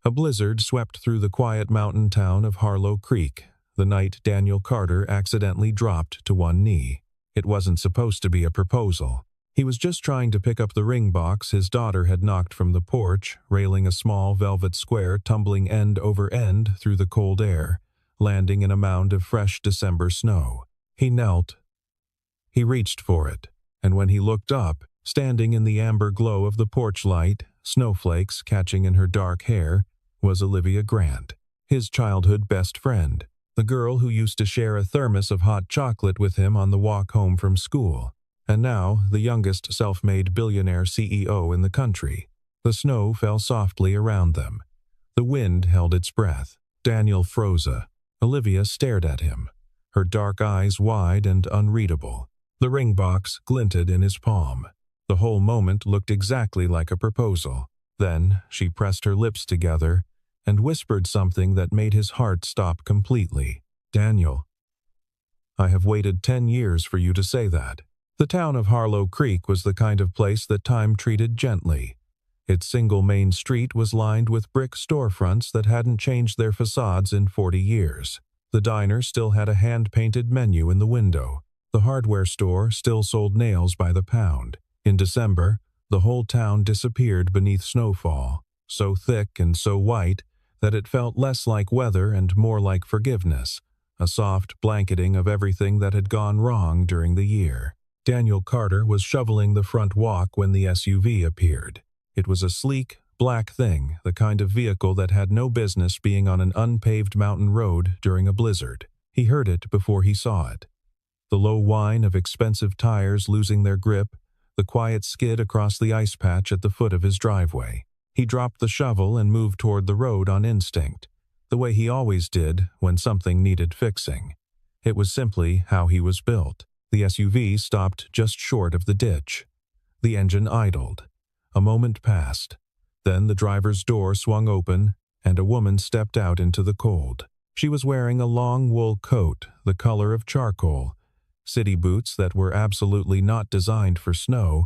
A blizzard swept through the quiet mountain town of Harlow Creek the night Daniel Carter accidentally dropped to one knee. It wasn't supposed to be a proposal. He was just trying to pick up the ring box his daughter had knocked from the porch, railing a small velvet square tumbling end over end through the cold air, landing in a mound of fresh December snow. He knelt. He reached for it, and when he looked up, standing in the amber glow of the porch light, snowflakes catching in her dark hair, was Olivia Grant, his childhood best friend, the girl who used to share a thermos of hot chocolate with him on the walk home from school, and now the youngest self-made billionaire CEO in the country. The snow fell softly around them. The wind held its breath. Daniel froze. Olivia stared at him, her dark eyes wide and unreadable. The ring box glinted in his palm. The whole moment looked exactly like a proposal. Then she pressed her lips together and whispered something that made his heart stop completely. "Daniel, I have waited 10 years for you to say that." The town of Harlow Creek was the kind of place that time treated gently. Its single main street was lined with brick storefronts that hadn't changed their facades in 40 years. The diner still had a hand-painted menu in the window. The hardware store still sold nails by the pound. In December, the whole town disappeared beneath snowfall, so thick and so white that it felt less like weather and more like forgiveness, a soft blanketing of everything that had gone wrong during the year. Daniel Carter was shoveling the front walk when the SUV appeared. It was a sleek, black thing, the kind of vehicle that had no business being on an unpaved mountain road during a blizzard. He heard it before he saw it. The low whine of expensive tires losing their grip, the quiet skid across the ice patch at the foot of his driveway. He dropped the shovel and moved toward the road on instinct, the way he always did when something needed fixing. It was simply how he was built. The SUV stopped just short of the ditch. The engine idled. A moment passed. Then the driver's door swung open, and a woman stepped out into the cold. She was wearing a long wool coat, the color of charcoal, city boots that were absolutely not designed for snow,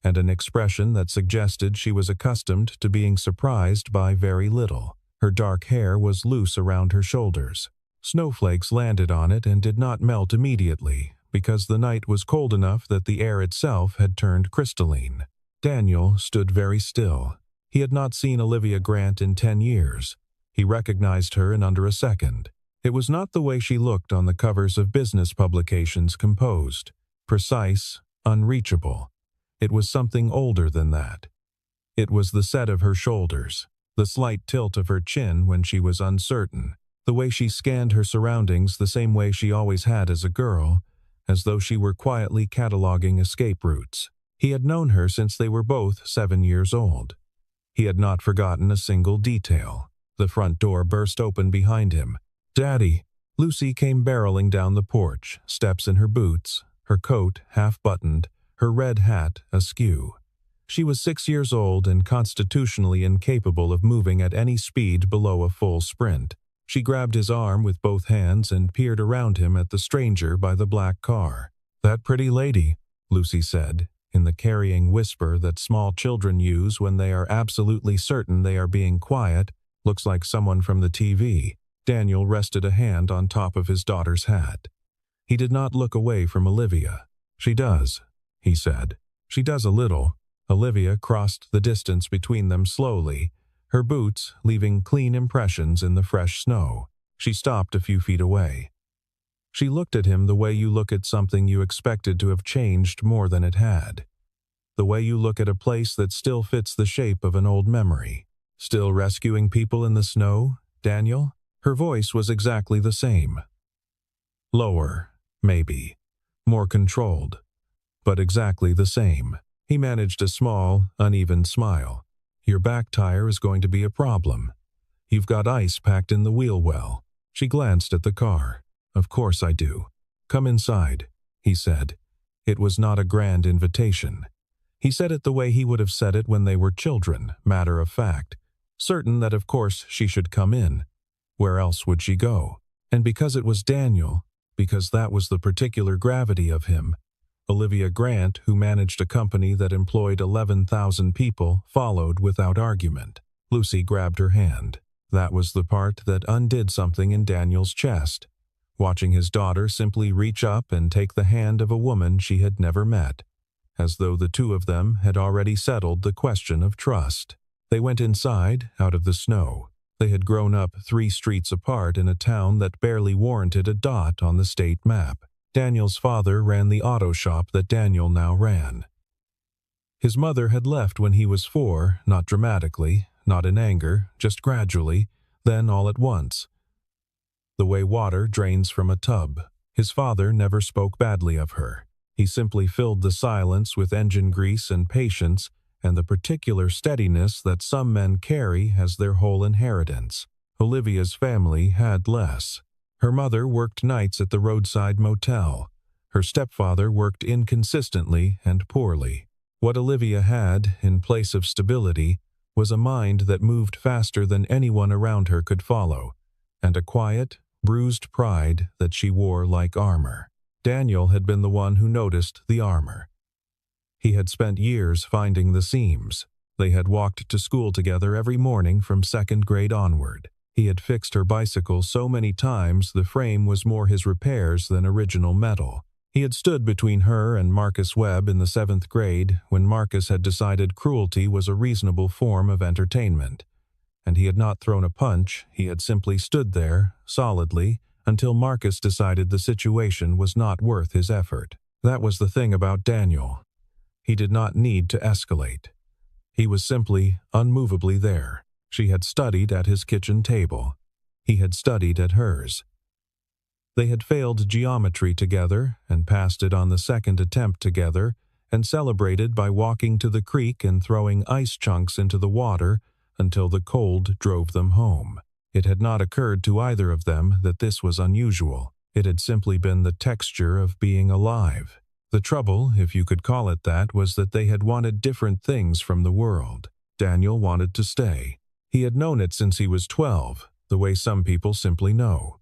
and an expression that suggested she was accustomed to being surprised by very little. Her dark hair was loose around her shoulders. Snowflakes landed on it and did not melt immediately, because the night was cold enough that the air itself had turned crystalline. Daniel stood very still. He had not seen Olivia Grant in 10 years. He recognized her in under a second. It was not the way she looked on the covers of business publications, composed, precise, unreachable. It was something older than that. It was the set of her shoulders, the slight tilt of her chin when she was uncertain, the way she scanned her surroundings the same way she always had as a girl, as though she were quietly cataloging escape routes. He had known her since they were both 7 years old. He had not forgotten a single detail. The front door burst open behind him. "Daddy!" Lucy came barreling down the porch, steps in her boots, her coat half-buttoned, her red hat askew. She was 6 years old and constitutionally incapable of moving at any speed below a full sprint. She grabbed his arm with both hands and peered around him at the stranger by the black car. "That pretty lady," Lucy said, in the carrying whisper that small children use when they are absolutely certain they are being quiet, "looks like someone from the TV." Daniel rested a hand on top of his daughter's hat. He did not look away from Olivia. "She does," he said. "She does a little." Olivia crossed the distance between them slowly, her boots leaving clean impressions in the fresh snow. She stopped a few feet away. She looked at him the way you look at something you expected to have changed more than it had. The way you look at a place that still fits the shape of an old memory. "Still rescuing people in the snow, Daniel?" Her voice was exactly the same. Lower, maybe. More controlled. But exactly the same. He managed a small, uneven smile. "Your back tire is going to be a problem. You've got ice packed in the wheel well." She glanced at the car. "Of course I do. Come inside," he said. It was not a grand invitation. He said it the way he would have said it when they were children, matter of fact, certain that of course she should come in. Where else would she go? And because it was Daniel, because that was the particular gravity of him, Olivia Grant, who managed a company that employed 11,000 people, followed without argument. Lucy grabbed her hand. That was the part that undid something in Daniel's chest. Watching his daughter simply reach up and take the hand of a woman she had never met, as though the two of them had already settled the question of trust. They went inside, out of the snow. They had grown up 3 streets apart in a town that barely warranted a dot on the state map. Daniel's father ran the auto shop that Daniel now ran. His mother had left when he was 4, not dramatically, not in anger, just gradually, then all at once. The way water drains from a tub. His father never spoke badly of her. He simply filled the silence with engine grease and patience and the particular steadiness that some men carry as their whole inheritance. Olivia's family had less. Her mother worked nights at the roadside motel. Her stepfather worked inconsistently and poorly. What Olivia had, in place of stability, was a mind that moved faster than anyone around her could follow, and a quiet, bruised pride that she wore like armor. Daniel had been the one who noticed the armor. He had spent years finding the seams. They had walked to school together every morning from 2nd grade onward. He had fixed her bicycle so many times the frame was more his repairs than original metal. He had stood between her and Marcus Webb in the 7th grade when Marcus had decided cruelty was a reasonable form of entertainment. And he had not thrown a punch, he had simply stood there, solidly, until Marcus decided the situation was not worth his effort. That was the thing about Daniel. He did not need to escalate. He was simply, unmovably there. She had studied at his kitchen table. He had studied at hers. They had failed geometry together and passed it on the 2nd attempt together and celebrated by walking to the creek and throwing ice chunks into the water until the cold drove them home. It had not occurred to either of them that this was unusual. It had simply been the texture of being alive. The trouble, if you could call it that, was that they had wanted different things from the world. Daniel wanted to stay. He had known it since he was 12, the way some people simply know.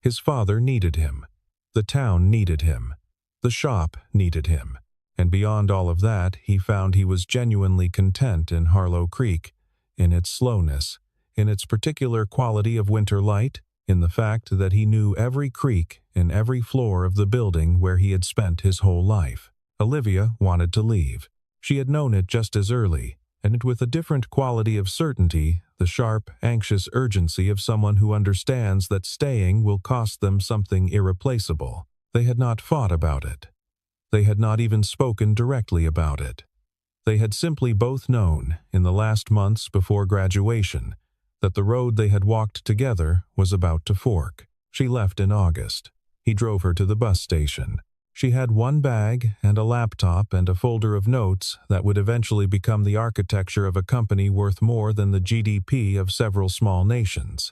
His father needed him. The town needed him. The shop needed him. And beyond all of that, he found he was genuinely content in Harlow Creek, in its slowness, in its particular quality of winter light, in the fact that he knew every creak in every floor of the building where he had spent his whole life. Olivia wanted to leave. She had known it just as early, and with a different quality of certainty, the sharp, anxious urgency of someone who understands that staying will cost them something irreplaceable. They had not fought about it. They had not even spoken directly about it. They had simply both known, in the last months before graduation, that the road they had walked together was about to fork. She left in August. He drove her to the bus station. She had one bag and a laptop and a folder of notes that would eventually become the architecture of a company worth more than the GDP of several small nations.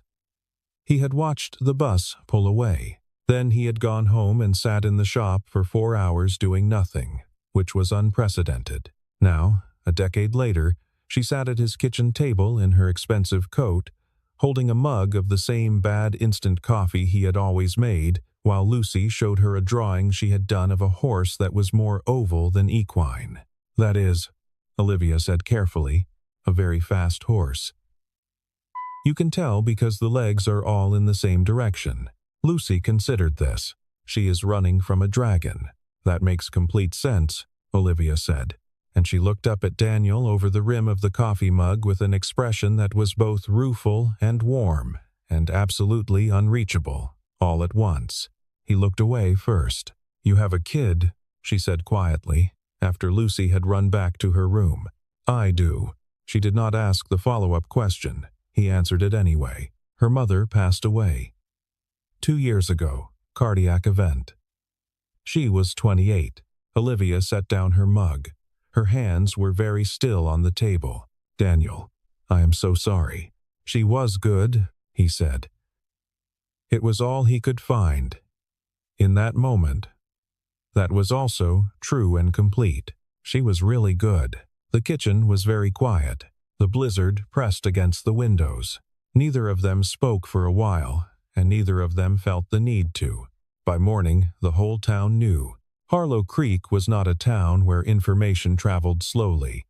He had watched the bus pull away. Then he had gone home and sat in the shop for 4 hours doing nothing, which was unprecedented. Now, a decade later, she sat at his kitchen table in her expensive coat, holding a mug of the same bad instant coffee he had always made, while Lucy showed her a drawing she had done of a horse that was more oval than equine. That is, Olivia said carefully, a very fast horse. You can tell because the legs are all in the same direction. Lucy considered this. She is running from a dragon. That makes complete sense, Olivia said. And she looked up at Daniel over the rim of the coffee mug with an expression that was both rueful and warm, and absolutely unreachable, all at once. He looked away first. "You have a kid," she said quietly, after Lucy had run back to her room. "I do." She did not ask the follow-up question. He answered it anyway. Her mother passed away. 2 years ago, cardiac event. She was 28. Olivia set down her mug. Her hands were very still on the table. "Daniel, I am so sorry." "She was good," he said. It was all he could find. In that moment, that was also true and complete. She was really good. The kitchen was very quiet. The blizzard pressed against the windows. Neither of them spoke for a while, and neither of them felt the need to. By morning, the whole town knew. Harlow Creek was not a town where information traveled slowly.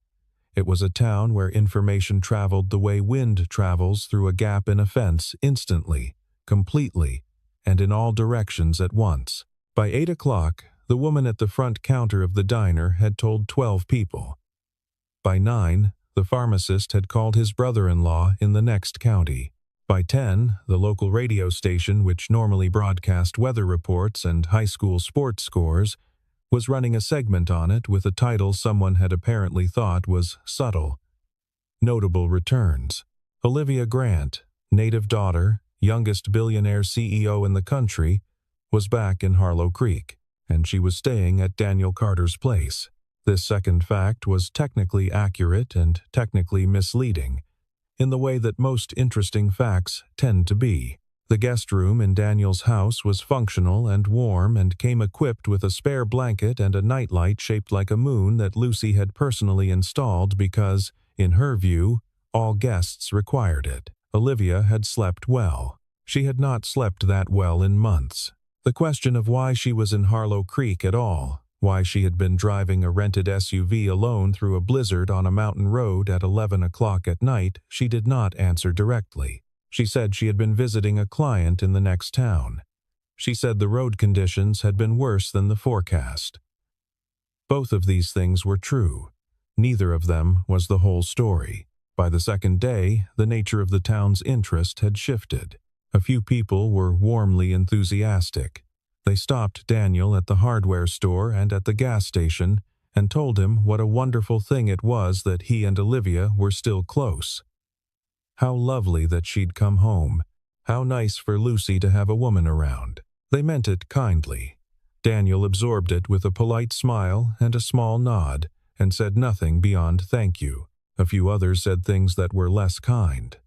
It was a town where information traveled the way wind travels through a gap in a fence instantly, completely, and in all directions at once. By 8 o'clock, the woman at the front counter of the diner had told 12 people. By 9, the pharmacist had called his brother-in-law in the next county. By 10, the local radio station, which normally broadcast weather reports and high school sports scores, was running a segment on it with a title someone had apparently thought was subtle. Notable returns. Olivia Grant, native daughter, youngest billionaire CEO in the country, was back in Harlow Creek, and she was staying at Daniel Carter's place. This second fact was technically accurate and technically misleading, in the way that most interesting facts tend to be. The guest room in Daniel's house was functional and warm and came equipped with a spare blanket and a nightlight shaped like a moon that Lucy had personally installed because, in her view, all guests required it. Olivia had slept well. She had not slept that well in months. The question of why she was in Harlow Creek at all, why she had been driving a rented SUV alone through a blizzard on a mountain road at 11 o'clock at night, she did not answer directly. She said she had been visiting a client in the next town. She said the road conditions had been worse than the forecast. Both of these things were true. Neither of them was the whole story. By the second day, the nature of the town's interest had shifted. A few people were warmly enthusiastic. They stopped Daniel at the hardware store and at the gas station and told him what a wonderful thing it was that he and Olivia were still close. How lovely that she'd come home. How nice for Lucy to have a woman around. They meant it kindly. Daniel absorbed it with a polite smile and a small nod, and said nothing beyond thank you. A few others said things that were less kind.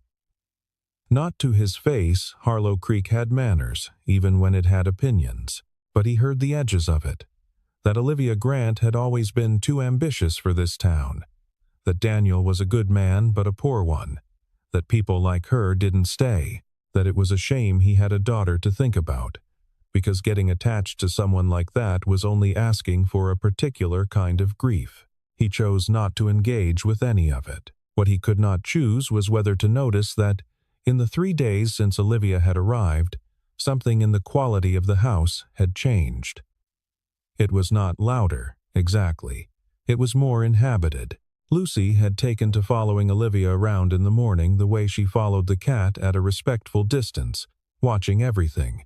Not to his face, Harlow Creek had manners, even when it had opinions. But he heard the edges of it. That Olivia Grant had always been too ambitious for this town. That Daniel was a good man but a poor one. That people like her didn't stay. That it was a shame he had a daughter to think about. Because getting attached to someone like that was only asking for a particular kind of grief. He chose not to engage with any of it. What he could not choose was whether to notice that, in the 3 days since Olivia had arrived, something in the quality of the house had changed. It was not louder, exactly. It was more inhabited. Lucy had taken to following Olivia around in the morning the way she followed the cat at a respectful distance, watching everything,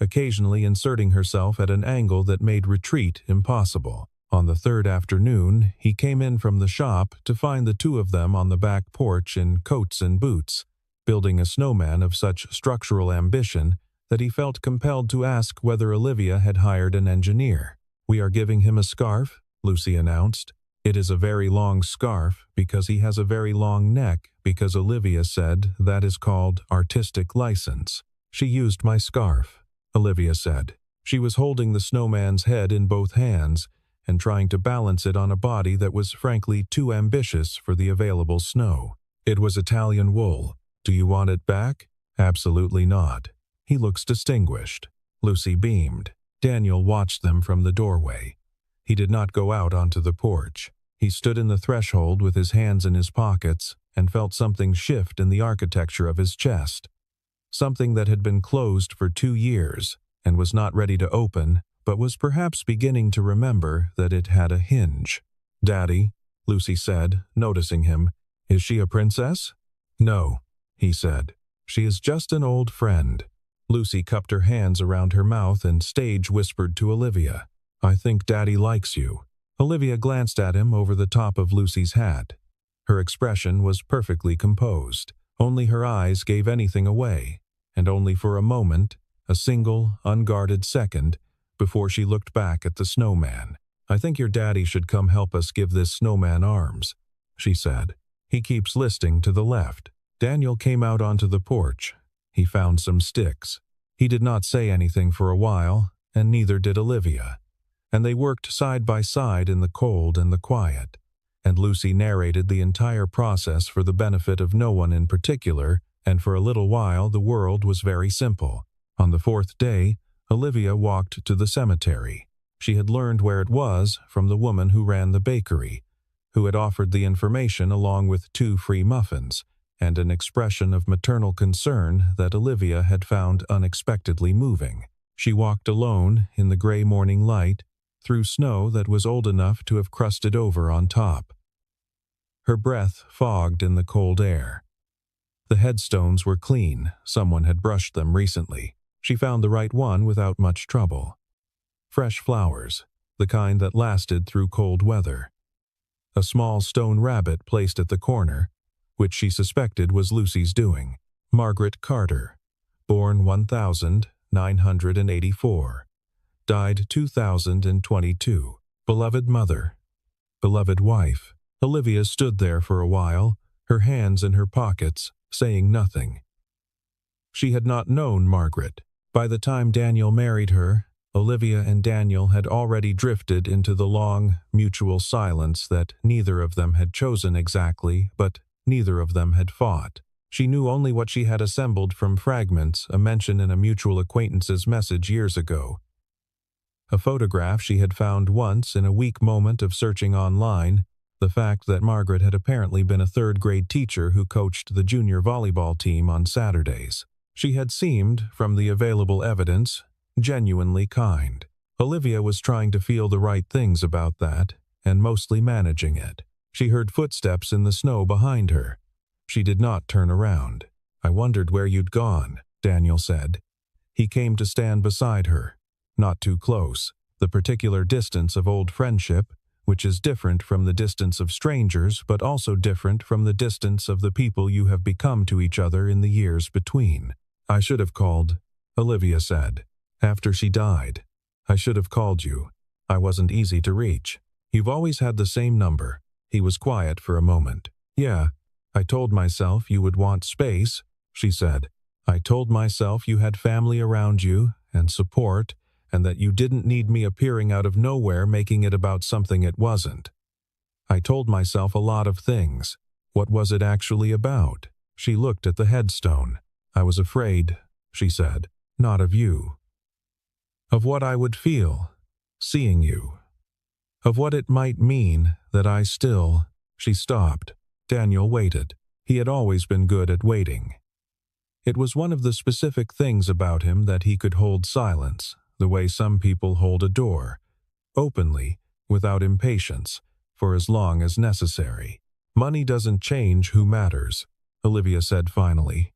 occasionally inserting herself at an angle that made retreat impossible. On the third afternoon, he came in from the shop to find the two of them on the back porch in coats and boots, building a snowman of such structural ambition that he felt compelled to ask whether Olivia had hired an engineer. "We are giving him a scarf," Lucy announced. "It is a very long scarf because he has a very long neck because Olivia said that is called artistic license." "She used my scarf," Olivia said. She was holding the snowman's head in both hands and trying to balance it on a body that was frankly too ambitious for the available snow. "It was Italian wool. Do you want it back?" "Absolutely not. He looks distinguished." Lucy beamed. Daniel watched them from the doorway. He did not go out onto the porch. He stood in the threshold with his hands in his pockets and felt something shift in the architecture of his chest. Something that had been closed for 2 years and was not ready to open, but was perhaps beginning to remember that it had a hinge. "Daddy," Lucy said, noticing him, "is she a princess?" "No," he said. "She is just an old friend." Lucy cupped her hands around her mouth and stage whispered to Olivia, "I think Daddy likes you." Olivia glanced at him over the top of Lucy's hat. Her expression was perfectly composed. Only her eyes gave anything away, and only for a moment, a single, unguarded second, before she looked back at the snowman. "I think your daddy should come help us give this snowman arms," she said. "He keeps listing to the left." Daniel came out onto the porch. He found some sticks. He did not say anything for a while, and neither did Olivia. And they worked side by side in the cold and the quiet. And Lucy narrated the entire process for the benefit of no one in particular, and for a little while the world was very simple. On the 4th day, Olivia walked to the cemetery. She had learned where it was from the woman who ran the bakery. who had offered the information along with 2 free muffins, and an expression of maternal concern that Olivia had found unexpectedly moving. She walked alone in the gray morning light, through snow that was old enough to have crusted over on top. Her breath fogged in the cold air. The headstones were clean, someone had brushed them recently. She found the right one without much trouble. Fresh flowers, the kind that lasted through cold weather. A small stone rabbit placed at the corner, which she suspected was Lucy's doing. Margaret Carter, born 1984, died 2022. Beloved mother, beloved wife. Olivia stood there for a while, her hands in her pockets, saying nothing. She had not known Margaret. By the time Daniel married her, Olivia and Daniel had already drifted into the long, mutual silence that neither of them had chosen exactly, but neither of them had fought. She knew only what she had assembled from fragments, a mention in a mutual acquaintance's message years ago. A photograph she had found once in a weak moment of searching online, the fact that Margaret had apparently been a third-grade teacher who coached the junior volleyball team on Saturdays. She had seemed, from the available evidence, genuinely kind. Olivia was trying to feel the right things about that, and mostly managing it. She heard footsteps in the snow behind her. She did not turn around. "I wondered where you'd gone," Daniel said. He came to stand beside her. Not too close. The particular distance of old friendship, which is different from the distance of strangers, but also different from the distance of the people you have become to each other in the years between. "I should have called," Olivia said. "After she died. I should have called you. I wasn't easy to reach. You've always had the same number." He was quiet for a moment. "Yeah, I told myself you would want space," she said. "I told myself you had family around you, and support, and that you didn't need me appearing out of nowhere making it about something it wasn't. I told myself a lot of things. What was it actually about?" She looked at the headstone. "I was afraid," she said. "Not of you. Of what I would feel, seeing you. Of what it might mean that I still—" She stopped. Daniel waited. He had always been good at waiting. It was one of the specific things about him that he could hold silence, the way some people hold a door, openly, without impatience, for as long as necessary. "Money doesn't change who matters," Olivia said finally.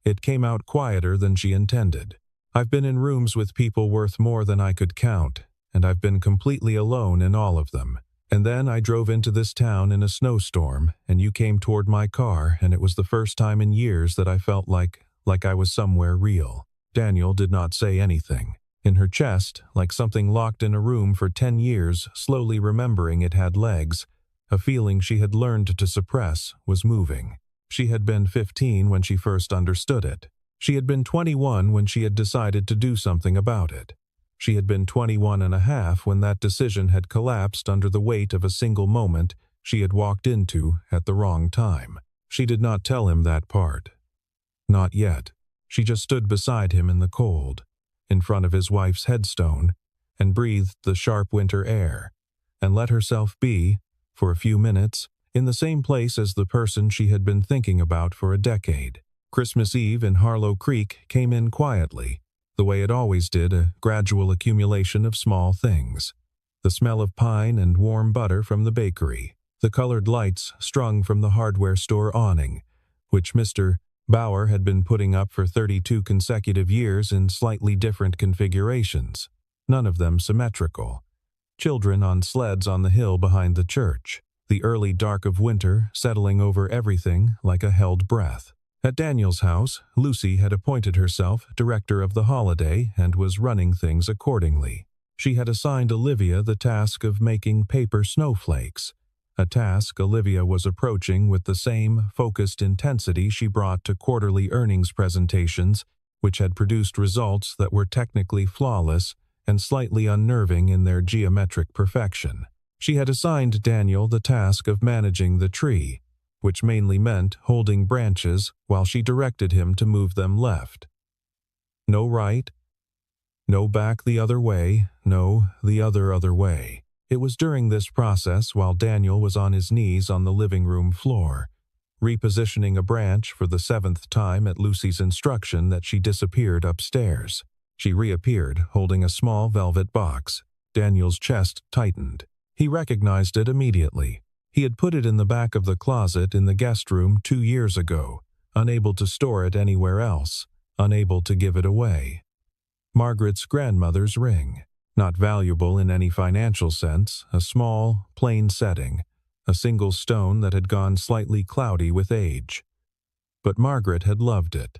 It came out quieter than she intended. "I've been in rooms with people worth more than I could count, and I've been completely alone in all of them. And then I drove into this town in a snowstorm, and you came toward my car, and it was the first time in years that I felt like I was somewhere real." Daniel did not say anything. In her chest, like something locked in a room for 10 years, slowly remembering it had legs, a feeling she had learned to suppress was moving. She had been 15 when she first understood it. She had been 21 when she had decided to do something about it. She had been 21 and a half when that decision had collapsed under the weight of a single moment she had walked into at the wrong time. She did not tell him that part. Not yet. She just stood beside him in the cold, in front of his wife's headstone, and breathed the sharp winter air, and let herself be, for a few minutes, in the same place as the person she had been thinking about for a decade. Christmas Eve in Harlow Creek came in quietly, the way it always did, a gradual accumulation of small things. The smell of pine and warm butter from the bakery, the colored lights strung from the hardware store awning, which Mr. Bauer had been putting up for 32 consecutive years in slightly different configurations, none of them symmetrical. Children on sleds on the hill behind the church, the early dark of winter settling over everything like a held breath. At Daniel's house, Lucy had appointed herself director of the holiday and was running things accordingly. She had assigned Olivia the task of making paper snowflakes, a task Olivia was approaching with the same focused intensity she brought to quarterly earnings presentations, which had produced results that were technically flawless and slightly unnerving in their geometric perfection. She had assigned Daniel the task of managing the tree, which mainly meant holding branches while she directed him to move them left. No right, no back the other way, no the other way. It was during this process, while Daniel was on his knees on the living room floor, repositioning a branch for the 7th time at Lucy's instruction, that she disappeared upstairs. She reappeared, holding a small velvet box. Daniel's chest tightened. He recognized it immediately. He had put it in the back of the closet in the guest room 2 years ago, unable to store it anywhere else, unable to give it away. Margaret's grandmother's ring. Not valuable in any financial sense, a small, plain setting, a single stone that had gone slightly cloudy with age. But Margaret had loved it.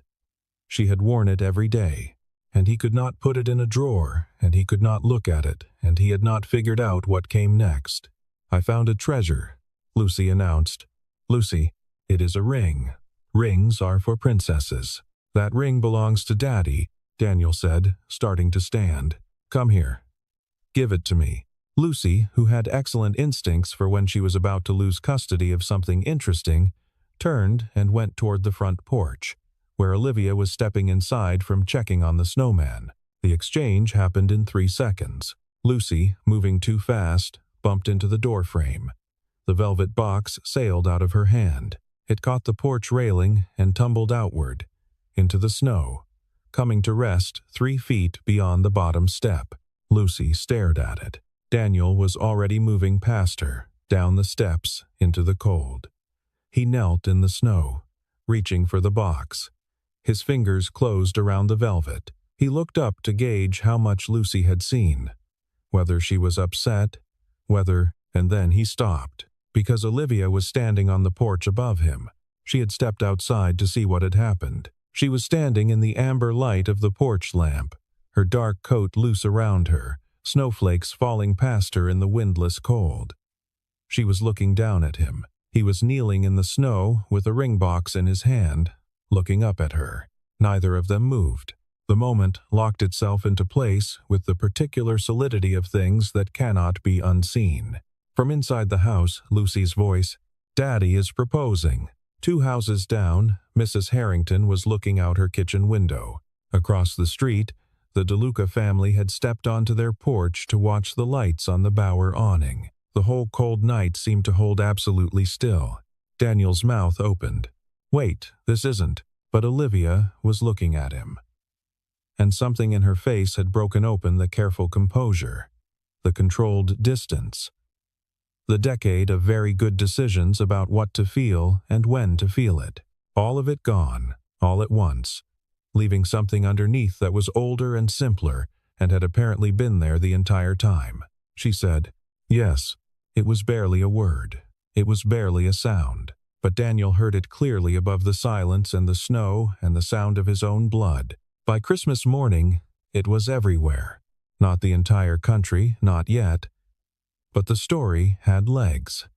She had worn it every day, and he could not put it in a drawer, and he could not look at it, and he had not figured out what came next. "I found a treasure," Lucy announced. "Lucy, it is a ring. Rings are for princesses." "That ring belongs to Daddy," Daniel said, starting to stand. "Come here. Give it to me." Lucy, who had excellent instincts for when she was about to lose custody of something interesting, turned and went toward the front porch, where Olivia was stepping inside from checking on the snowman. The exchange happened in 3 seconds. Lucy, moving too fast, bumped into the doorframe. The velvet box sailed out of her hand. It caught the porch railing and tumbled outward, into the snow, coming to rest 3 feet beyond the bottom step. Lucy stared at it. Daniel was already moving past her, down the steps, into the cold. He knelt in the snow, reaching for the box. His fingers closed around the velvet. He looked up to gauge how much Lucy had seen, whether she was upset, and then he stopped, because Olivia was standing on the porch above him. She had stepped outside to see what had happened. She was standing in the amber light of the porch lamp, her dark coat loose around her, snowflakes falling past her in the windless cold. She was looking down at him. He was kneeling in the snow with a ring box in his hand, looking up at her. Neither of them moved. The moment locked itself into place with the particular solidity of things that cannot be unseen. From inside the house, Lucy's voice, "Daddy is proposing." 2 houses down, Mrs. Harrington was looking out her kitchen window. Across the street, the DeLuca family had stepped onto their porch to watch the lights on the bower awning. The whole cold night seemed to hold absolutely still. Daniel's mouth opened. "Wait, this isn't." But Olivia was looking at him. And something in her face had broken open the careful composure, the controlled distance. The decade of very good decisions about what to feel and when to feel it. All of it gone, all at once, leaving something underneath that was older and simpler and had apparently been there the entire time. She said, "Yes." It was barely a word. It was barely a sound. But Daniel heard it clearly above the silence and the snow and the sound of his own blood. By Christmas morning, it was everywhere. Not the entire country, not yet. But the story had legs.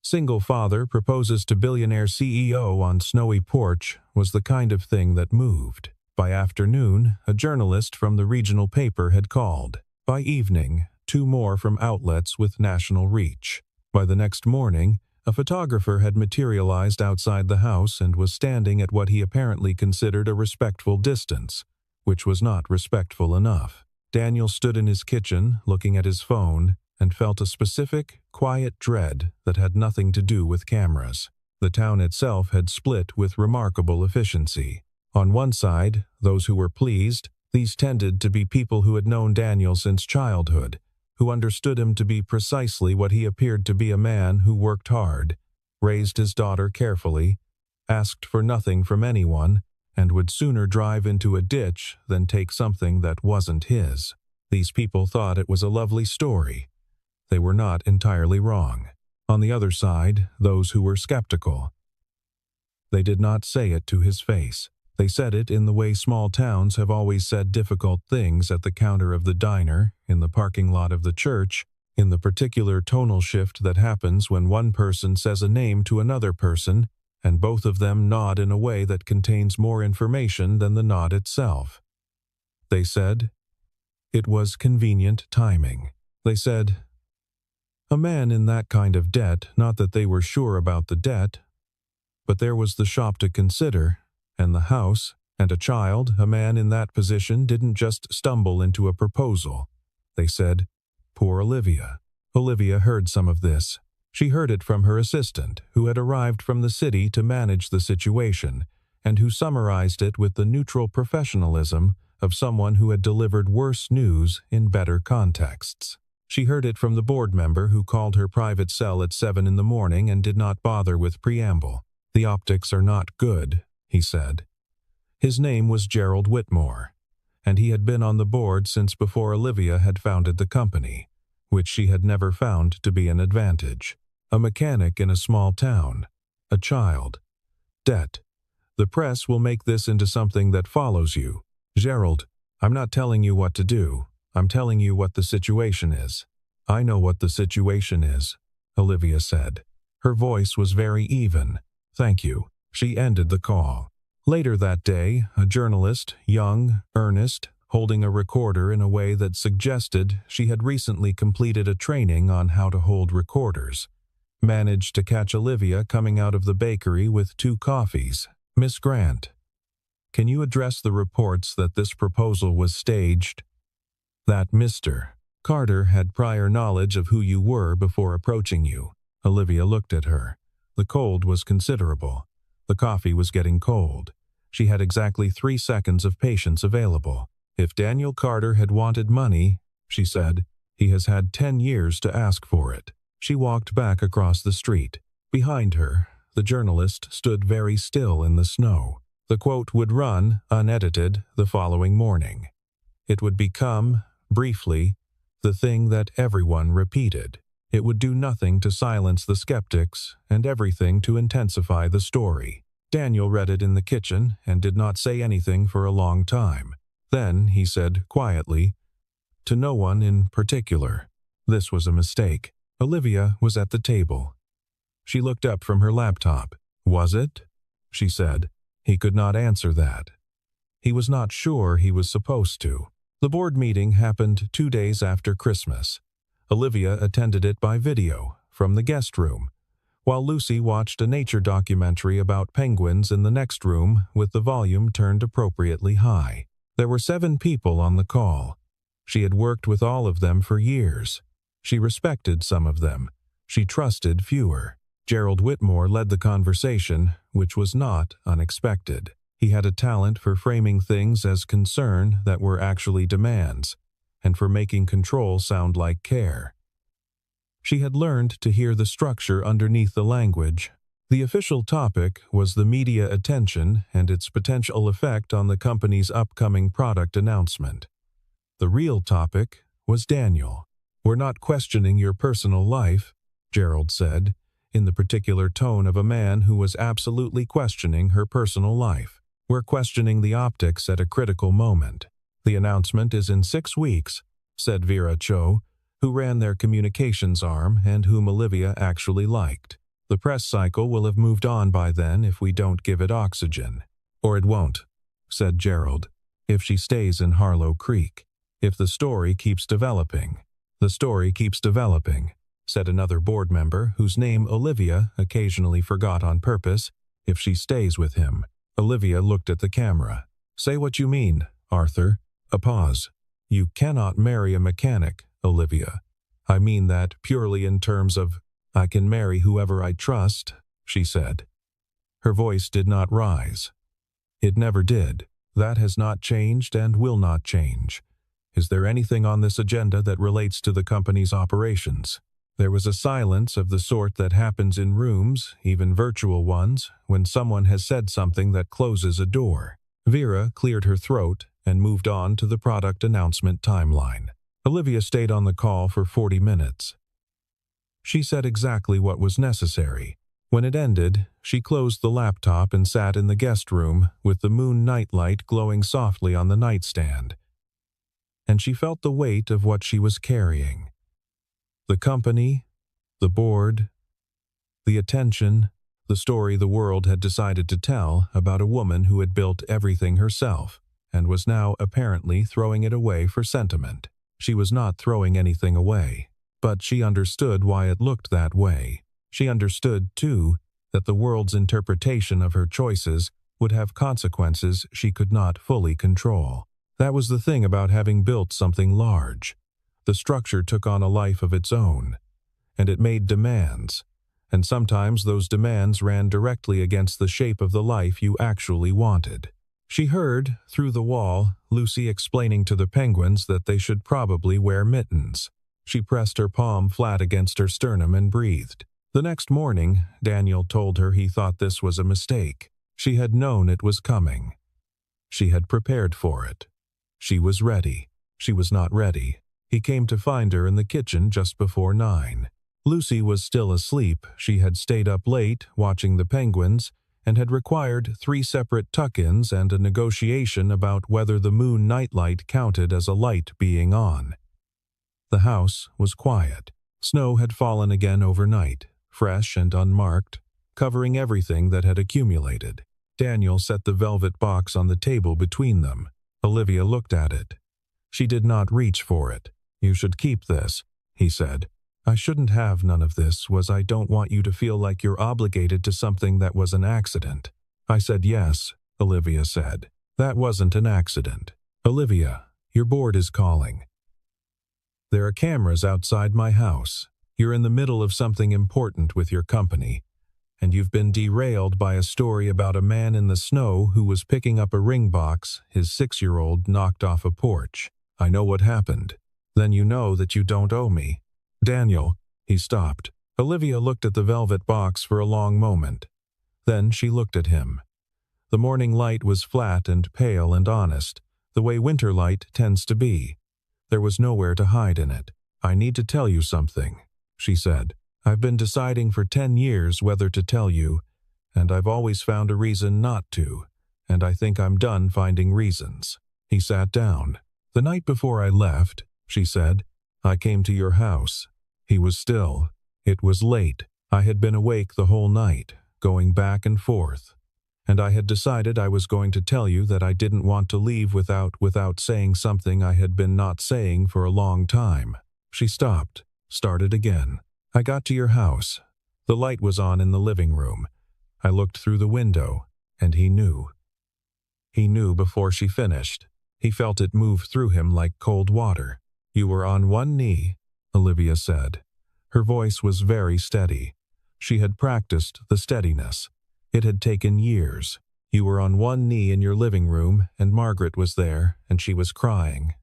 Single father proposes to billionaire CEO on snowy porch was the kind of thing that moved. By afternoon, a journalist from the regional paper had called. By evening, 2 more from outlets with national reach. By the next morning, a photographer had materialized outside the house and was standing at what he apparently considered a respectful distance, which was not respectful enough. Daniel stood in his kitchen, looking at his phone, and felt a specific, quiet dread that had nothing to do with cameras. The town itself had split with remarkable efficiency. On one side, those who were pleased, these tended to be people who had known Daniel since childhood, who understood him to be precisely what he appeared to be, a man who worked hard, raised his daughter carefully, asked for nothing from anyone, and would sooner drive into a ditch than take something that wasn't his. These people thought it was a lovely story. They were not entirely wrong. On the other side, those who were skeptical. They did not say it to his face. They said it in the way small towns have always said difficult things at the counter of the diner, in the parking lot of the church, in the particular tonal shift that happens when one person says a name to another person, and both of them nod in a way that contains more information than the nod itself. They said, it was convenient timing. They said, a man in that kind of debt, not that they were sure about the debt, but there was the shop to consider, and the house, and a child. A man in that position didn't just stumble into a proposal. They said, poor Olivia. Olivia heard some of this. She heard it from her assistant, who had arrived from the city to manage the situation, and who summarized it with the neutral professionalism of someone who had delivered worse news in better contexts. She heard it from the board member who called her private cell at 7 in the morning and did not bother with preamble. "The optics are not good," he said. His name was Gerald Whitmore, and he had been on the board since before Olivia had founded the company, which she had never found to be an advantage. A mechanic in a small town. A child. Debt. The press will make this into something that follows you. Gerald, I'm not telling you what to do. I'm telling you what the situation is. I know what the situation is, Olivia said. Her voice was very even. Thank you. She ended the call. Later that day, a journalist, young, earnest, holding a recorder in a way that suggested she had recently completed a training on how to hold recorders, managed to catch Olivia coming out of the bakery with 2 coffees. "Miss Grant, can you address the reports that this proposal was staged? That Mr. Carter had prior knowledge of who you were before approaching you." Olivia looked at her. The cold was considerable. The coffee was getting cold. She had exactly 3 seconds of patience available. "If Daniel Carter had wanted money," she said, "he has had 10 years to ask for it." She walked back across the street. Behind her, the journalist stood very still in the snow. The quote would run, unedited, the following morning. It would become, briefly, the thing that everyone repeated. It would do nothing to silence the skeptics and everything to intensify the story. Daniel read it in the kitchen and did not say anything for a long time. Then he said quietly, "To no one in particular." This was a mistake. Olivia was at the table. She looked up from her laptop. "Was it?" she said. He could not answer that. He was not sure he was supposed to. The board meeting happened 2 days after Christmas. Olivia attended it by video, from the guest room, while Lucy watched a nature documentary about penguins in the next room with the volume turned appropriately high. There were 7 people on the call. She had worked with all of them for years. She respected some of them. She trusted fewer. Gerald Whitmore led the conversation, which was not unexpected. He had a talent for framing things as concern that were actually demands, and for making control sound like care. She had learned to hear the structure underneath the language. The official topic was the media attention and its potential effect on the company's upcoming product announcement. The real topic was Daniel. "We're not questioning your personal life," Gerald said, in the particular tone of a man who was absolutely questioning her personal life. "We're questioning the optics at a critical moment. The announcement is in 6 weeks," said Vera Cho, who ran their communications arm and whom Olivia actually liked. "The press cycle will have moved on by then if we don't give it oxygen." "Or it won't," said Gerald, "if she stays in Harlow Creek. If the story keeps developing." "The story keeps developing," said another board member whose name Olivia occasionally forgot on purpose, "if she stays with him." Olivia looked at the camera. "Say what you mean, Arthur." A pause. "You cannot marry a mechanic, Olivia. I mean that purely in terms of, I can marry whoever I trust," she said. Her voice did not rise. "It never did. That has not changed and will not change. Is there anything on this agenda that relates to the company's operations?" There was a silence of the sort that happens in rooms, even virtual ones, when someone has said something that closes a door. Vera cleared her throat and moved on to the product announcement timeline. Olivia stayed on the call for 40 minutes. She said exactly what was necessary. When it ended, she closed the laptop and sat in the guest room with the moon nightlight glowing softly on the nightstand. And she felt the weight of what she was carrying. The company, the board, the attention, the story the world had decided to tell about a woman who had built everything herself and was now apparently throwing it away for sentiment. She was not throwing anything away, but she understood why it looked that way. She understood, too, that the world's interpretation of her choices would have consequences she could not fully control. That was the thing about having built something large. The structure took on a life of its own. and it made demands. And sometimes those demands ran directly against the shape of the life you actually wanted. She heard, through the wall, Lucy explaining to the penguins that they should probably wear mittens. She pressed her palm flat against her sternum and breathed. The next morning, Daniel told her he thought this was a mistake. She had known it was coming. She had prepared for it. She was ready. She was not ready. He came to find her in the kitchen just before 9. Lucy was still asleep. She had stayed up late, watching the penguins, and had required 3 separate tuck-ins and a negotiation about whether the moon nightlight counted as a light being on. The house was quiet. Snow had fallen again overnight, fresh and unmarked, covering everything that had accumulated. Daniel set the velvet box on the table between them. Olivia looked at it. She did not reach for it. "You should keep this," he said. "I shouldn't have none of this, I don't want you to feel like you're obligated to something that was an accident." "I said yes," Olivia said. "That wasn't an accident. Olivia, your board is calling. There are cameras outside my house. You're in the middle of something important with your company, and you've been derailed by a story about a man in the snow who was picking up a ring box his 6-year-old knocked off a porch. I know what happened. Then you know that you don't owe me." "Daniel," he stopped. Olivia looked at the velvet box for a long moment. Then she looked at him. The morning light was flat and pale and honest, the way winter light tends to be. There was nowhere to hide in it. "I need to tell you something," she said. "I've been deciding for 10 years whether to tell you, and I've always found a reason not to, and I think I'm done finding reasons." He sat down. "The night before I left," she said, "I came to your house. He was still. It was late. I had been awake the whole night, going back and forth. And I had decided I was going to tell you that I didn't want to leave without saying something I had been not saying for a long time." She stopped, started again. "I got to your house. The light was on in the living room. I looked through the window, and he knew. He knew before she finished. He felt it move through him like cold water. You were on one knee," Olivia said. Her voice was very steady. She had practiced the steadiness. It had taken years. "You were on one knee in your living room, and Margaret was there, and she was crying.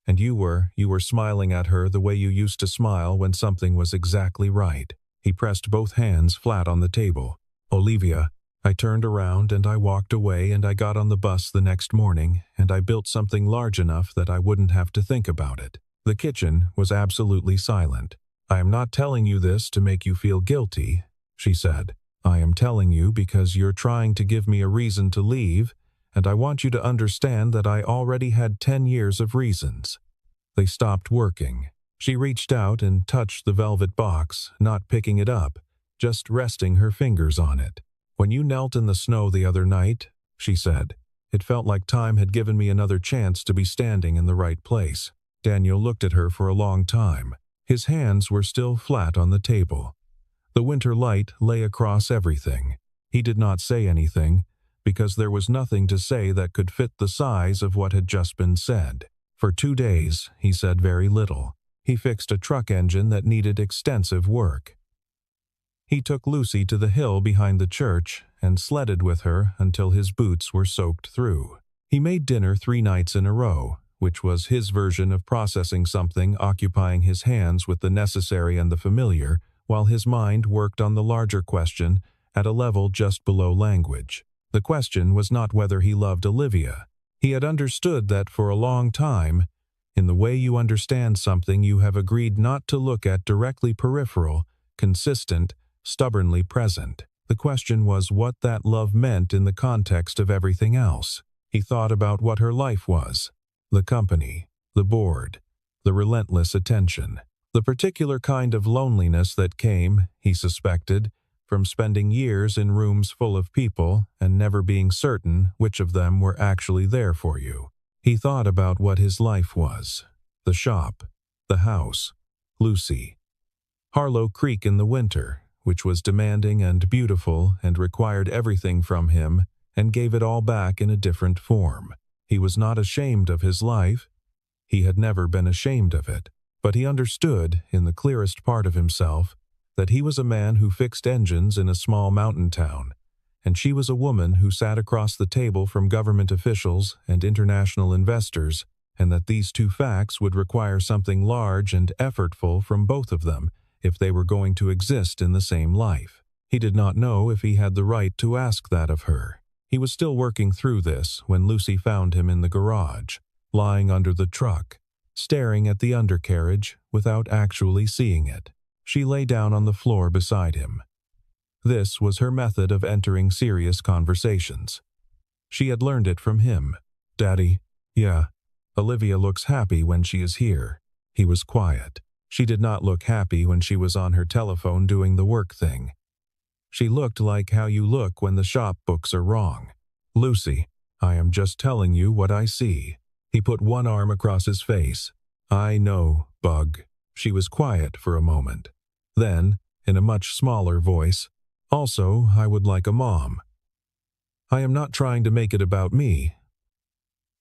And you were smiling at her the way you used to smile when something was exactly right." He pressed both hands flat on the table. "Olivia, I turned around and I walked away and I got on the bus the next morning and I built something large enough that I wouldn't have to think about it." The kitchen was absolutely silent. "I am not telling you this to make you feel guilty," she said. "I am telling you because you're trying to give me a reason to leave, and I want you to understand that I already had 10 years of reasons." They stopped working. She reached out and touched the velvet box, not picking it up, just resting her fingers on it. "When you knelt in the snow the other night," she said, "it felt like time had given me another chance to be standing in the right place." Daniel looked at her for a long time. His hands were still flat on the table. The winter light lay across everything. He did not say anything, because there was nothing to say that could fit the size of what had just been said. For 2 days, he said very little. He fixed a truck engine that needed extensive work. He took Lucy to the hill behind the church and sledded with her until his boots were soaked through. He made dinner 3 nights in a row, which was his version of processing something, occupying his hands with the necessary and the familiar, while his mind worked on the larger question at a level just below language. The question was not whether he loved Olivia. He had understood that for a long time, in the way you understand something you have agreed not to look at directly peripheral, consistent, stubbornly present. The question was what that love meant in the context of everything else. He thought about what her life was. The company, the board, the relentless attention. The particular kind of loneliness that came, he suspected, from spending years in rooms full of people and never being certain which of them were actually there for you. He thought about what his life was. The shop, the house, Lucy. Harlow Creek in the winter, which was demanding and beautiful and required everything from him and gave it all back in a different form. He was not ashamed of his life. He had never been ashamed of it. But he understood, in the clearest part of himself, that he was a man who fixed engines in a small mountain town, and she was a woman who sat across the table from government officials and international investors, and that these two facts would require something large and effortful from both of them if they were going to exist in the same life. He did not know if he had the right to ask that of her. He was still working through this when Lucy found him in the garage, lying under the truck, staring at the undercarriage without actually seeing it. She lay down on the floor beside him. This was her method of entering serious conversations. She had learned it from him. "Daddy, yeah, Olivia looks happy when she is here." He was quiet. She did not look happy when she was on her telephone doing the work thing. She looked like how you look when the shop books are wrong. "Lucy, I am just telling you what I see." He put one arm across his face. "I know, Bug." She was quiet for a moment. Then, in a much smaller voice, "Also, I would like a mom. I am not trying to make it about me,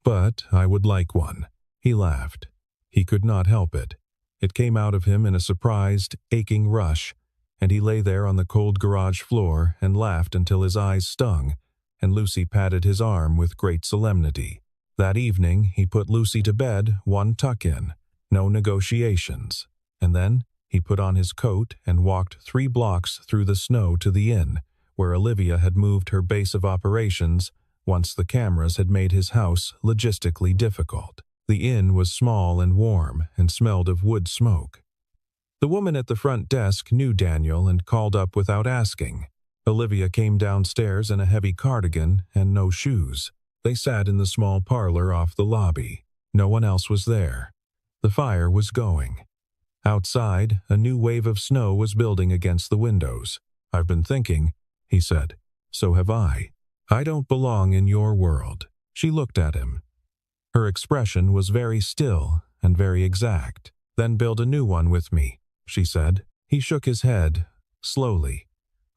but I would like one." He laughed. He could not help it. It came out of him in a surprised, aching rush, and he lay there on the cold garage floor and laughed until his eyes stung, and Lucy patted his arm with great solemnity. That evening, he put Lucy to bed, one tuck-in, no negotiations, and then he put on his coat and walked 3 blocks through the snow to the inn, where Olivia had moved her base of operations once the cameras had made his house logistically difficult. The inn was small and warm and smelled of wood smoke. The woman at the front desk knew Daniel and called up without asking. Olivia came downstairs in a heavy cardigan and no shoes. They sat in the small parlor off the lobby. No one else was there. The fire was going. Outside, a new wave of snow was building against the windows. "I've been thinking," he said. "So have I. I don't belong in your world." She looked at him. Her expression was very still and very exact. "Then build a new one with me," she said. He shook his head, slowly,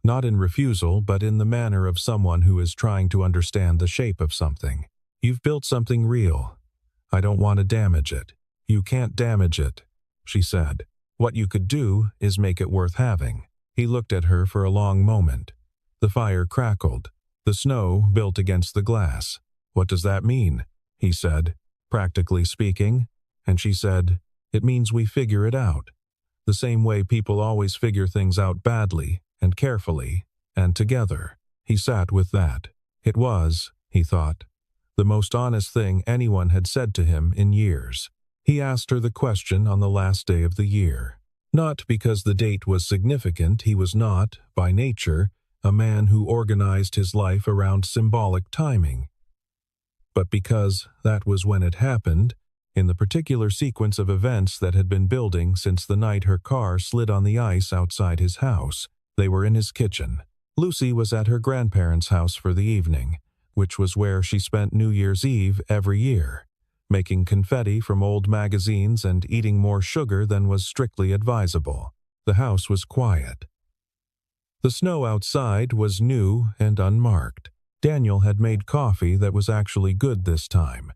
not in refusal but in the manner of someone who is trying to understand the shape of something. "You've built something real. I don't want to damage it." "You can't damage it," she said. "What you could do is make it worth having." He looked at her for a long moment. The fire crackled. The snow built against the glass. "What does that mean?" he said. "Practically speaking." And she said, "It means we figure it out. The same way people always figure things out badly and carefully and together." He sat with that. It was, he thought, the most honest thing anyone had said to him in years. He asked her the question on the last day of the year. Not because the date was significant. He was not, by nature, a man who organized his life around symbolic timing, but because that was when it happened, in the particular sequence of events that had been building since the night her car slid on the ice outside his house. They were in his kitchen. Lucy was at her grandparents' house for the evening, which was where she spent New Year's Eve every year, making confetti from old magazines and eating more sugar than was strictly advisable. The house was quiet. The snow outside was new and unmarked. Daniel had made coffee that was actually good this time,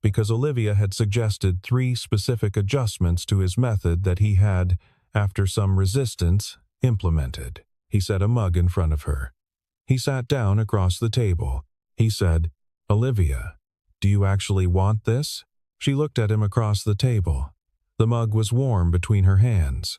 because Olivia had suggested 3 specific adjustments to his method that he had, after some resistance, implemented. He set a mug in front of her. He sat down across the table. He said, "Olivia, do you actually want this?" She looked at him across the table. The mug was warm between her hands.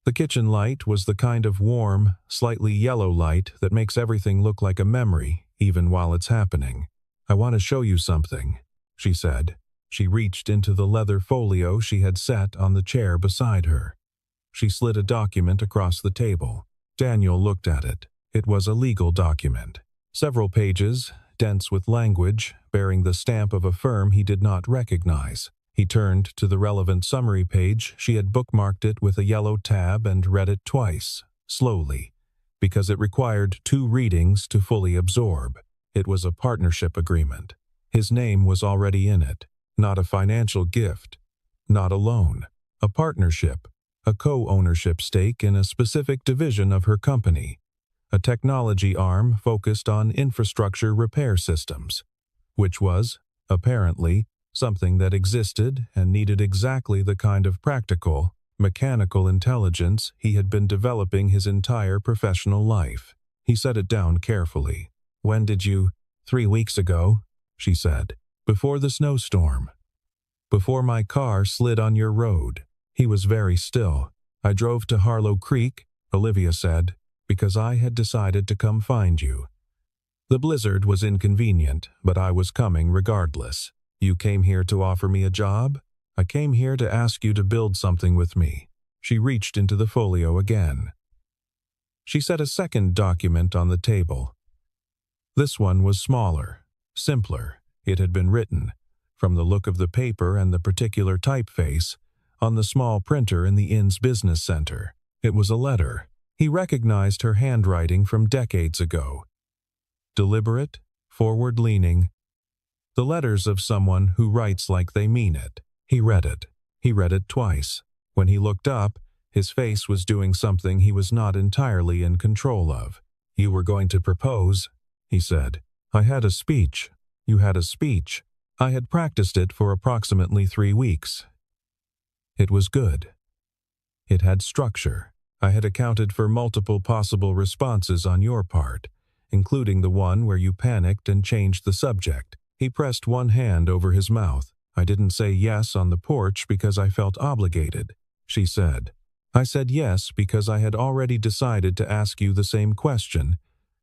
The kitchen light was the kind of warm, slightly yellow light that makes everything look like a memory, even while it's happening. "I want to show you something," she said. She reached into the leather folio she had set on the chair beside her. She slid a document across the table. Daniel looked at it. It was a legal document. Several pages, dense with language, bearing the stamp of a firm he did not recognize. He turned to the relevant summary page. She had bookmarked it with a yellow tab and read it twice, slowly, because it required 2 readings to fully absorb. It was a partnership agreement. His name was already in it. Not a financial gift. Not a loan. A partnership. A co-ownership stake in a specific division of her company. A technology arm focused on infrastructure repair systems, which was, apparently, something that existed and needed exactly the kind of practical, mechanical intelligence he had been developing his entire professional life. He set it down carefully. "When did you—" "3 weeks ago," she said. "Before the snowstorm. Before my car slid on your road." He was very still. "I drove to Harlow Creek," Olivia said, "because I had decided to come find you. The blizzard was inconvenient, but I was coming regardless. You came here to offer me a job? I came here to ask you to build something with me." She reached into the folio again. She set a second document on the table. This one was smaller, simpler. It had been written, from the look of the paper and the particular typeface, on the small printer in the inn's business center. It was a letter. He recognized her handwriting from decades ago. Deliberate, forward-leaning. The letters of someone who writes like they mean it. He read it. He read it twice. When he looked up, his face was doing something he was not entirely in control of. "You were going to propose," he said. "I had a speech." "You had a speech." "I had practiced it for approximately 3 weeks. It was good. It had structure. I had accounted for multiple possible responses on your part, including the one where you panicked and changed the subject." He pressed one hand over his mouth. "I didn't say yes on the porch because I felt obligated," she said. "I said yes because I had already decided to ask you the same question,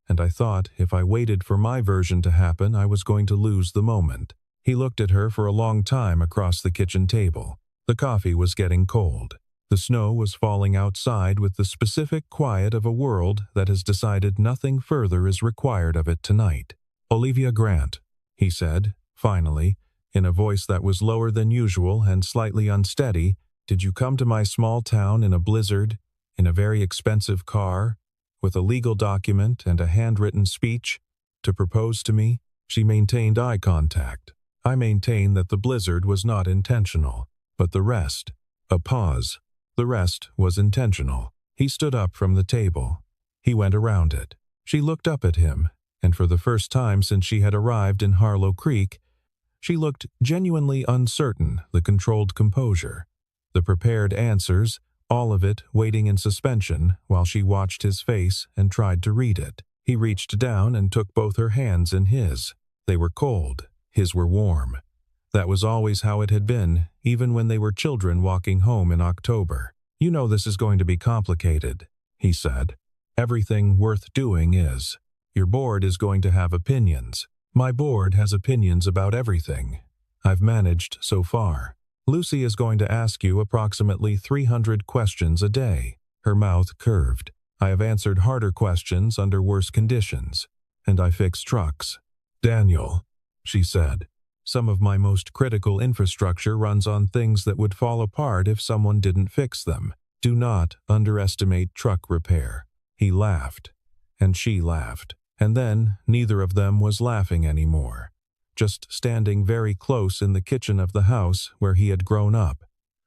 and I thought if I waited for my version to happen, I was going to lose the moment." He looked at her for a long time across the kitchen table. The coffee was getting cold. The snow was falling outside with the specific quiet of a world that has decided nothing further is required of it tonight. "Olivia Grant," he said, finally, in a voice that was lower than usual and slightly unsteady, "did you come to my small town in a blizzard, in a very expensive car, with a legal document and a handwritten speech, to propose to me?" She maintained eye contact. "I maintain that the blizzard was not intentional, but the rest—" A pause. "The rest was intentional." He stood up from the table. He went around it. She looked up at him, and for the first time since she had arrived in Harlow Creek, she looked genuinely uncertain, the controlled composure, the prepared answers, all of it waiting in suspension while she watched his face and tried to read it. He reached down and took both her hands in his. They were cold. His were warm. That was always how it had been, even when they were children walking home in October. "You know this is going to be complicated," he said. "Everything worth doing is. Your board is going to have opinions. My board has opinions about everything. I've managed so far. Lucy is going to ask you approximately 300 questions a day." Her mouth curved. "I have answered harder questions under worse conditions, and I fix trucks." "Daniel," she said, "some of my most critical infrastructure runs on things that would fall apart if someone didn't fix them. Do not underestimate truck repair." He laughed, and she laughed, and then neither of them was laughing anymore, just standing very close in the kitchen of the house where he had grown up,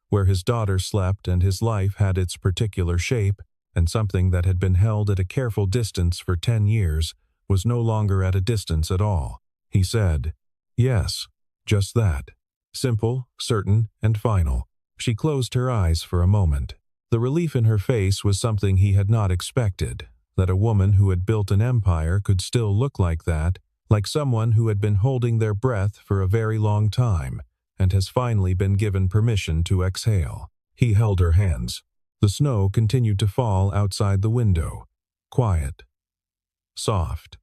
where his daughter slept and his life had its particular shape, and something that had been held at a careful distance for 10 years was no longer at a distance at all. He said, "Yes, just that. Simple, certain, and final." She closed her eyes for a moment. The relief in her face was something he had not expected, that a woman who had built an empire could still look like that, like someone who had been holding their breath for a very long time and has finally been given permission to exhale. He held her hands. The snow continued to fall outside the window. Quiet. Soft.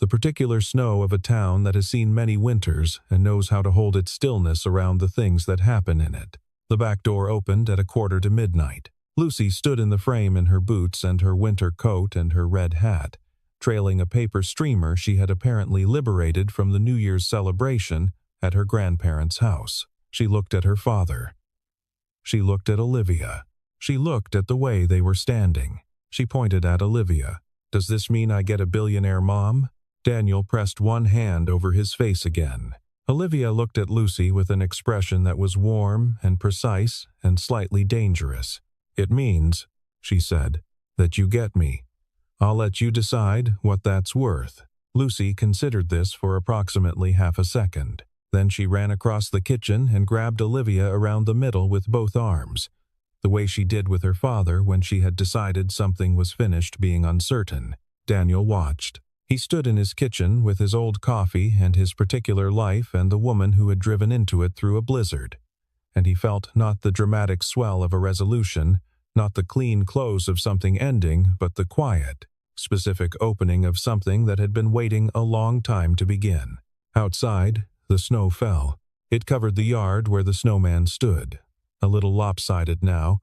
The particular snow of a town that has seen many winters and knows how to hold its stillness around the things that happen in it. The back door opened at 1:45. Lucy stood in the frame in her boots and her winter coat and her red hat, trailing a paper streamer she had apparently liberated from the New Year's celebration at her grandparents' house. She looked at her father. She looked at Olivia. She looked at the way they were standing. She pointed at Olivia. "Does this mean I get a billionaire mom?" Daniel pressed one hand over his face again. Olivia looked at Lucy with an expression that was warm and precise and slightly dangerous. "It means," she said, "that you get me. I'll let you decide what that's worth." Lucy considered this for approximately half a second. Then she ran across the kitchen and grabbed Olivia around the middle with both arms. the way she did with her father when she had decided something was finished being uncertain. Daniel watched. He stood in his kitchen with his old coffee and his particular life and the woman who had driven into it through a blizzard. And he felt not the dramatic swell of a resolution, not the clean close of something ending, but the quiet, specific opening of something that had been waiting a long time to begin. Outside, the snow fell. It covered the yard where the snowman stood, a little lopsided now,